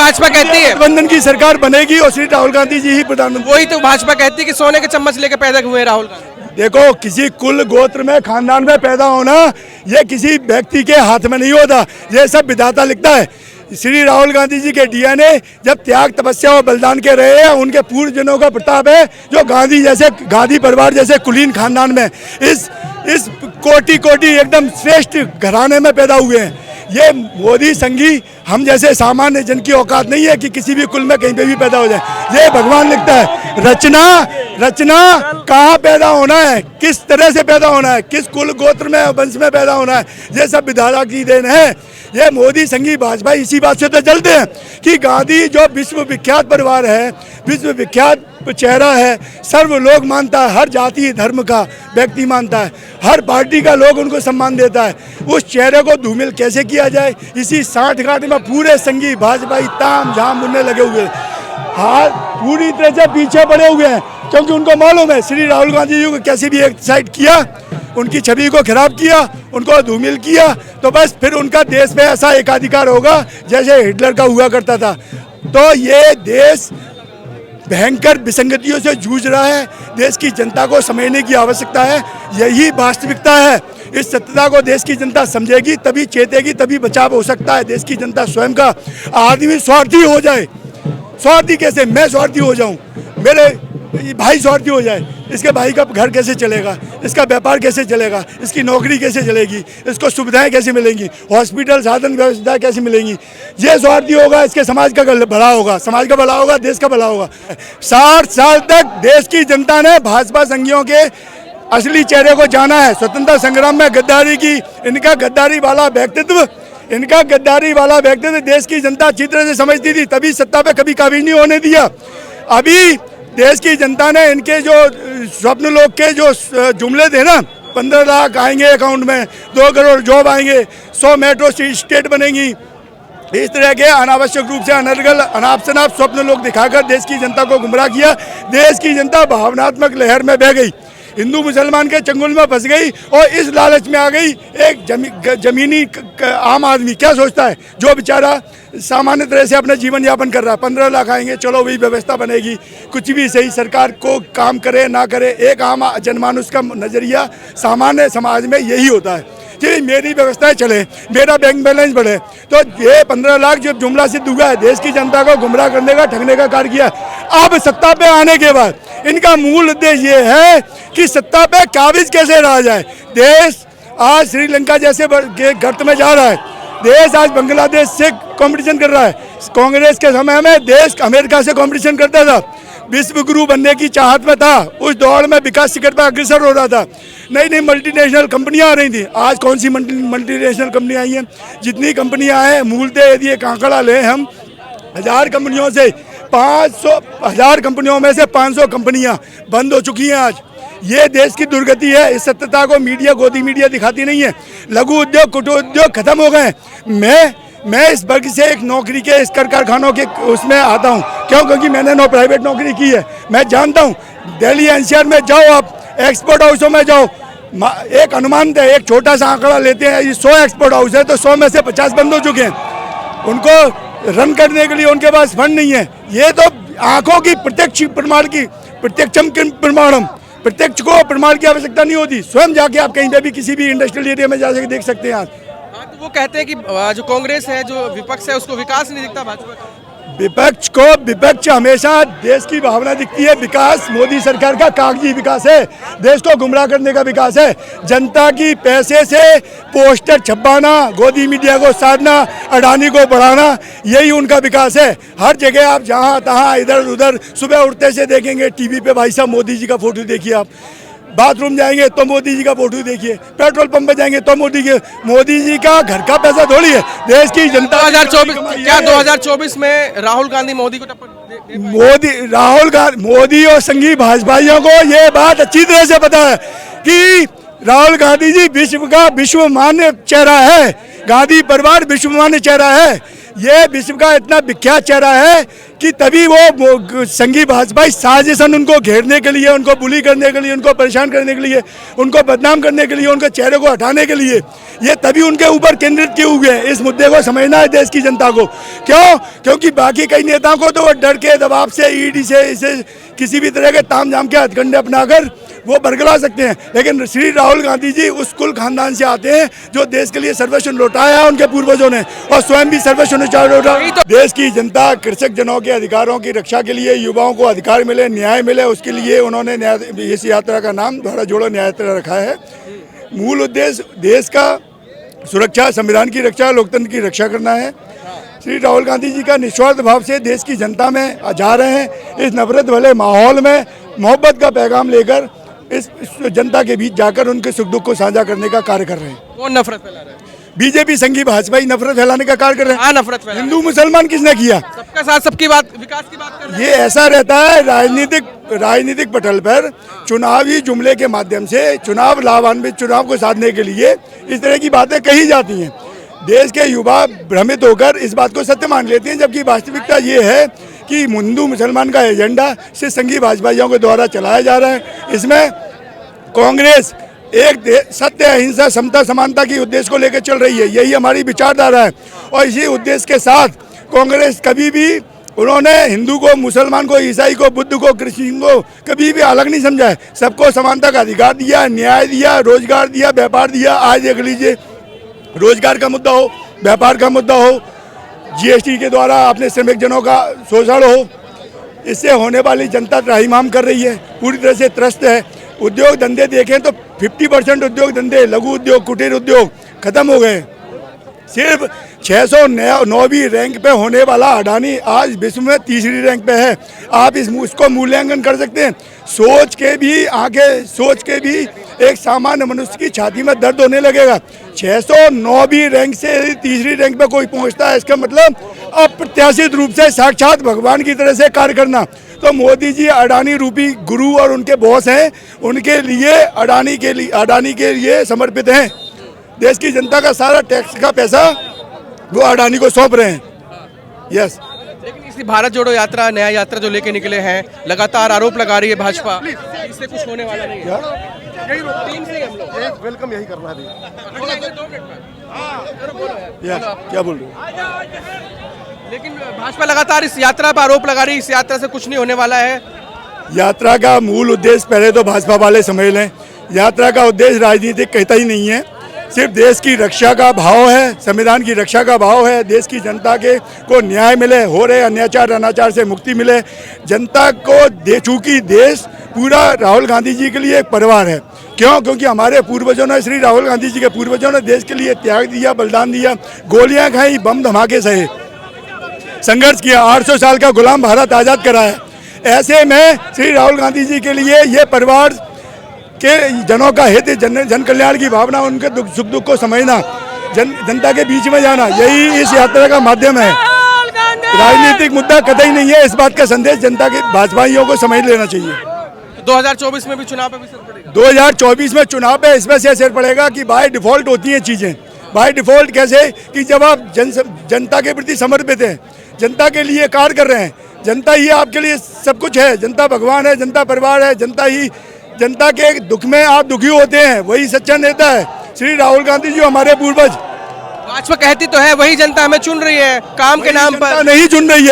भाजपा कहती है, गठबंधन की सरकार बनेगी और श्री राहुल गांधी जी ही प्रधानमंत्री। वही तो भाजपा कहती है कि सोने के चम्मच लेके पैदा हुए हैं राहुल गांधी। देखो, किसी कुल गोत्र में खानदान में पैदा होना ये किसी व्यक्ति के हाथ में नहीं होता, ये सब विधाता लिखता है। श्री राहुल गांधी जी के डीएनए जब त्याग तपस्या और बलिदान के रहे हैं, उनके पूर्वजों का प्रताप है जो गांधी परिवार जैसे कुलीन खानदान में इस कोटि एकदम श्रेष्ठ घराने में पैदा हुए हैं। ये मोदी संघी हम जैसे सामान्य जन की औकात नहीं है कि किसी भी कुल में कहीं पे भी पैदा हो जाए। ये भगवान लिखता है। रचना कहाँ पैदा होना है, किस तरह से पैदा होना है, किस कुल गोत्र में वंश में पैदा होना है, ये सब विधाता की देन है। ये मोदी संघी भाजपा इसी बात से तो चलते हैं कि गांधी जो विश्व विख्यात परिवार है, विश्व विख्यात चेहरा है, सर्व लोग मानता है, हर जाति धर्म का व्यक्ति मानता है, हर पार्टी का लोग उनको सम्मान देता है। उस चेहरे को धूमिल कैसे किया जाए, इसी साठगांठ में पूरे संघी भाजपाई ताम झाम बुनने लगे हुए, हाथ पूरी तरह से पीछे पड़े हुए हैं, क्योंकि उनको मालूम है श्री राहुल गांधी जी को कैसे भी एक साइड किया, उनकी छवि को खराब किया, उनको धूमिल किया, तो बस फिर उनका देश में ऐसा एकाधिकार होगा जैसे हिटलर का हुआ करता था। तो ये देश भयंकर विसंगतियों से जूझ रहा है, देश की जनता को समझने की आवश्यकता है, यही वास्तविकता है। इस सत्यता को देश की जनता समझेगी, तभी चेतेगी, तभी बचाव हो सकता है देश की जनता स्वयं का। आदमी स्वार्थी हो जाए, स्वार्थी कैसे, मैं स्वार्थी हो जाऊं, मेरे भाई स्वार्थी हो जाए, इसके भाई का घर कैसे चलेगा, इसका व्यापार कैसे चलेगा, इसकी नौकरी कैसे चलेगी, इसको सुविधाएं कैसे मिलेंगी, हॉस्पिटल साधन व्यवस्था कैसे मिलेंगी। ये स्वार्थी होगा, इसके समाज का भला होगा, समाज का भला होगा, देश का भला होगा। 60 साल तक देश की जनता ने भाजपा संघियों के असली चेहरे को जाना है। स्वतंत्रता संग्राम में गद्दारी की, इनका गद्दारी वाला व्यक्तित्व देश की जनता अच्छी तरह से समझती थी, तभी सत्ता पे कभी काबिज नहीं होने दिया। अभी देश की जनता ने इनके जो स्वप्न लोग के जो जुमले थे ना, 15 लाख आएंगे अकाउंट में, 2 करोड़ जॉब आएंगे, 100 मेट्रो स्टेट बनेंगी, इस तरह के अनावश्यक रूप से अनर्गल अनाप शनाप स्वप्न लोग दिखाकर देश की जनता को गुमराह किया। देश की जनता भावनात्मक लहर में बह गई, हिंदू मुसलमान के चंगुल में फंस गई और इस लालच में आ गई। एक जमीनी आम आदमी क्या सोचता है, जो बेचारा सामान्य तरह से अपना जीवन यापन कर रहा है, 15 लाख आएंगे, चलो वही व्यवस्था बनेगी, कुछ भी सही, सरकार को काम करे ना करे, एक आम जनमानुष का नजरिया सामान्य समाज में यही होता है कि मेरी व्यवस्थाएं चले, मेरा बैंक बैलेंस बढ़े। तो ये 15 लाख जो जुमला सिद्ध हुआ है, देश की जनता को गुमराह करने का, ठगने का कार्य किया। अब सत्ता पे आने के बाद इनका मूल उद्देश्य ये है कि सत्ता पे काबिज कैसे रहा जाए। देश आज श्रीलंका जैसे गर्त में जा रहा है, देश आज बांग्लादेश से कंपटीशन कर रहा है। कांग्रेस के समय में देश अमेरिका से कंपटीशन करता था, विश्व गुरु बनने की चाहत में था, उस दौड़ में विकास शिखर पर अग्रसर हो रहा था, नई नई मल्टीनेशनल कंपनियां आ रही थी। आज कौन सी मल्टीनेशनल कंपनियां आई हैं, जितनी कंपनियां हैं, मूलतः यदि एक आंकड़ा लें हम, 1000 कंपनियों से 1000 कंपनियों में से 500 कंपनियां बंद हो चुकी हैं आज। ये देश की दुर्गति है। इस सत्यता को मीडिया, गोदी मीडिया दिखाती नहीं है। लघु उद्योग, कुटीर उद्योग खत्म हो गए। मैं इस वर्ग से एक नौकरी के इस कारखानों के उसमें आता हूँ, क्यों? क्योंकि मैंने प्राइवेट नौकरी की है, मैं जानता हूँ। दिल्ली एनसीआर में जाओ, आप एक्सपोर्ट हाउसों में जाओ, एक अनुमान है, एक छोटा सा आंकड़ा लेते हैं, 100 एक्सपोर्ट हाउस है तो 100 में से 50 बंद हो चुके हैं। उनको रन करने के लिए उनके पास फंड नहीं है। ये तो आंखों की प्रत्यक्ष को प्रमाण की आवश्यकता नहीं होती। स्वयं जाके आप कहीं पे भी किसी भी इंडस्ट्रियल एरिया में जाके देख सकते हैं। हाँ, तो वो कहते हैं कि जो कांग्रेस है, जो विपक्ष है, उसको विकास नहीं दिखता भाजपा का। विपक्ष हमेशा देश की भावना दिखती है। विकास मोदी सरकार का कागजी विकास है, देश को गुमराह करने का विकास है। जनता की पैसे से पोस्टर छपवाना, गोदी मीडिया को साधना, अडानी को बढ़ाना, यही उनका विकास है। हर जगह आप जहाँ तहाँ इधर उधर सुबह उठते से देखेंगे टीवी पे, भाई साहब मोदी जी का फोटो देखिए, आप बाथरूम जाएंगे तो मोदी जी का फोटो देखिए, पेट्रोल पंप पे जाएंगे तो मोदी जी का घर का पैसा थोड़ी है, देश की जनता। 2024 में राहुल गांधी मोदी को टक्कर मोदी और संघी भाजपाइयों को ये बात अच्छी तरह से पता है कि राहुल गांधी जी विश्व का विश्वमान्य चेहरा है, गांधी परिवार विश्वमान्य चेहरा है। ये विश्व का इतना विख्यात चेहरा है कि तभी वो संघी भाजपा साजिशन उनको घेरने के लिए, उनको बुली करने के लिए, उनको परेशान करने के लिए, उनको बदनाम करने के लिए, उनके चेहरे को हटाने के लिए ये तभी उनके ऊपर केंद्रित किए हुए हैं। इस मुद्दे को समझना है देश की जनता को। क्यों? क्योंकि बाकी कई नेताओं को तो वो डर के दबाव से, ईडी से, इसे किसी भी तरह के तामझाम के हथकंडे अपनाकर वो बरगला सकते हैं, लेकिन श्री राहुल गांधी जी उस कुल खानदान से आते हैं जो देश के लिए सर्वस्व लौटाया है उनके पूर्वजों ने, और स्वयं भी सर्वस्व लौटाया। देश की जनता कृषक जनों के अधिकारों की रक्षा के लिए, युवाओं को अधिकार मिले, न्याय मिले, उसके लिए उन्होंने इस यात्रा का नाम भारत जोड़ो न्याय यात्रा रखा है। मूल उद्देश्य देश का सुरक्षा, संविधान की रक्षा, लोकतंत्र की रक्षा करना है। श्री राहुल गांधी जी का निस्वार्थ भाव से देश की जनता में जा रहे हैं। इस नफरत भले माहौल में मोहब्बत का पैगाम लेकर इस जनता के बीच जाकर उनके सुख दुख को साझा करने का कार्य कर रहे हैं। कौन नफरत फैला रहा है? बीजेपी, संघी भाजपा ही नफरत फैलाने का कार्य कर रहे हैं। नफरत फैला, हिंदू मुसलमान किसने किया? सबका साथ सबकी बात, विकास की बात कर रहे हैं। ये ऐसा रहता है राजनीतिक पटल पर चुनावी जुमले के माध्यम से चुनाव लाभान्वित, चुनाव को साधने के लिए इस तरह की बातें कही जाती हैं। देश के युवा भ्रमित होकर इस बात को सत्य मान लेते हैं, जबकि वास्तविकता ये है कि हिंदू मुसलमान का एजेंडा से संघी भाजपाइयों के द्वारा चलाया जा रहा है। इसमें कांग्रेस एक सत्य, अहिंसा, समता, समानता की उद्देश्य को लेकर चल रही है। यही हमारी विचारधारा है, और इसी उद्देश्य के साथ कांग्रेस कभी भी उन्होंने हिंदू को, मुसलमान को, ईसाई को, बुद्ध को, क्रिश्चियन को कभी भी अलग नहीं समझा है। सबको समानता का अधिकार दिया, न्याय दिया, रोजगार दिया, व्यापार दिया। आज देख लीजिए, रोजगार का मुद्दा हो, व्यापार का मुद्दा हो, जीएसटी के द्वारा अपने श्रमिक जनों का शोषण हो, इससे होने वाली जनता त्राहिमाम कर रही है, पूरी तरह से त्रस्त है। उद्योग धंधे देखें तो 50% उद्योग धंधे, लघु उद्योग, कुटीर उद्योग खत्म हो गए। सिर्फ 609वीं रैंक पे होने वाला अडानी आज विश्व में तीसरी रैंक पे है। आप इसको मूल्यांकन कर सकते हैं। सोच के भी एक सामान्य मनुष्य की छाती में दर्द होने लगेगा। 609वीं रैंक से तीसरी रैंक पे कोई पहुंचता है, इसका मतलब अप्रत्याशित रूप से साक्षात भगवान की तरह से कार्य करना। तो मोदी जी अडानी रूपी गुरु और उनके बॉस हैं, उनके लिए अडानी के लिए समर्पित हैं। देश की जनता का सारा टैक्स का पैसा वो अडानी को सौंप रहे हैं। यस। लेकिन इसी भारत जोड़ो यात्रा, नया यात्रा जो लेके निकले हैं, लगातार आरोप लगा रही है भाजपा, इससे कुछ होने वाला नहीं है। टीम से ही हम लोग वेलकम यही करना है। 2 मिनट क्या बोल रहे हो? लेकिन भाजपा लगातार इस यात्रा पर आरोप लगा रही है, इस यात्रा से कुछ नहीं होने वाला है। यात्रा का मूल उद्देश्य पहले तो भाजपा वाले समझ लें। यात्रा का उद्देश्य राजनीतिक कहता ही नहीं है, सिर्फ देश की रक्षा का भाव है, संविधान की रक्षा का भाव है। देश की जनता को न्याय मिले, हो रहे अत्याचार अनाचार से मुक्ति मिले जनता को। चूंकि देश पूरा राहुल गांधी जी के लिए एक परिवार है। क्यों? क्योंकि हमारे पूर्वजों ने, श्री राहुल गांधी जी के पूर्वजों ने देश के लिए त्याग दिया, बलिदान दिया, गोलियां खाई, बम धमाके सहे, संघर्ष किया, 800 साल का गुलाम भारत आज़ाद कराया। ऐसे में श्री राहुल गांधी जी के लिए ये परिवार के जनों का हित, जन कल्याण की भावना, उनके सुख दुख को समझना, जनता के बीच में जाना, यही इस यात्रा का माध्यम है। राजनीतिक मुद्दा कतई नहीं है। इस बात का संदेश जनता के भाजपाइयों को समझ लेना चाहिए। 2024 में भी चुनाव पे भी असर पड़ेगा। 2024 में चुनाव पे इसमें से असर पड़ेगा कि बाय डिफॉल्ट होती हैं चीज़ें। बाय डिफॉल्ट कैसे? कि जब आप जनता के प्रति समर्पित हैं, जनता के लिए कार्य कर रहे हैं, जनता ही आपके लिए सब कुछ है, जनता भगवान है, जनता परिवार है, जनता के दुख में आप दुखी होते हैं, वही सच्चा नेता है। श्री राहुल गांधी जी हमारे पूर्वज। भाजपा कहती तो है वही जनता हमें चुन रही है, काम के नाम पर नहीं चुन रही है।